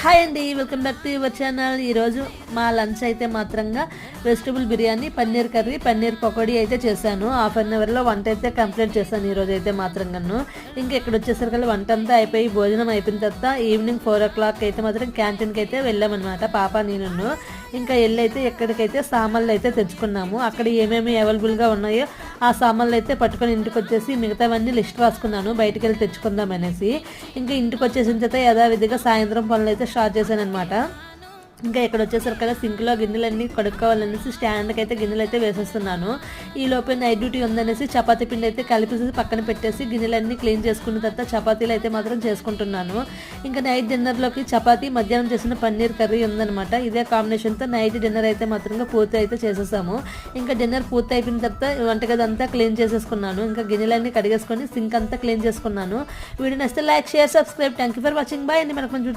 Hi అండి, welcome back to your channel. ఈరోజు మా లంచ్ అయితే మాత్రంగా వెజిటబుల్ బిర్యానీ, పన్నీర్ కర్రీ, పన్నీర్ పకోడీ అయితే చేశాను. హాఫ్ అన్ అవర్లో వంట అయితే కంప్లీట్ చేశాను ఈరోజు అయితే మాత్రంగాను. ఇంకా ఇక్కడ వచ్చేసరికి వంట అంతా అయిపోయి భోజనం అయిపోయిన తర్వాత ఈవినింగ్ 4 o'clock అయితే మాత్రం క్యాంటీన్కి అయితే వెళ్ళామన్నమాట పాప నేను. ఇంకా వెళ్ళైతే ఎక్కడికైతే సామాన్లు అయితే తెచ్చుకున్నాము. అక్కడ ఏమేమి అవైలబుల్గా ఉన్నాయో ఆ సామాన్లు అయితే పట్టుకొని ఇంటికి వచ్చేసి మిగతావన్నీ లిస్ట్ రాసుకున్నాను బయటికి వెళ్ళి తెచ్చుకుందాం అనేసి. ఇంకా ఇంటికి వచ్చేసిన తర్వాత యథావిధిగా సాయంత్రం పనులు అయితే స్టార్ట్ చేశాను అనమాట. ఇంకా ఇక్కడ వచ్చేసరికి సింక్లో గిన్నెలన్నీ కడుక్కోవాలనేసి స్టాండ్కి అయితే గిన్నెలు అయితే వేసేస్తున్నాను. ఈ లోపల నైట్ డ్యూటీ ఉందనేసి చపాతీ పిండి అయితే కలిపేసి పక్కన పెట్టేసి గిన్నెలన్నీ క్లీన్ చేసుకున్న తర్వాత చపాతీలు అయితే మాత్రం చేసుకుంటున్నాను. ఇంకా నైట్ డిన్నర్లోకి చపాతీ, మధ్యాహ్నం చేసిన పన్నీర్ కర్రీ ఉందనమాట. ఇదే కాంబినేషన్తో నైట్ డిన్నర్ అయితే మాత్రంగా పూర్తి అయితే చేసేసాము. ఇంకా డిన్నర్ పూర్తి అయిపోయిన తర్వాత వంటగది అంతా క్లీన్ చేసేసుకున్నాను. ఇంకా గిన్నెలన్నీ కడిగేసుకొని సింక్ అంతా క్లీన్ చేసుకున్నాను. వీడియో నచ్చితే like, share, subscribe. Thank you for watching. Bye అండి. మనకు కొంచెం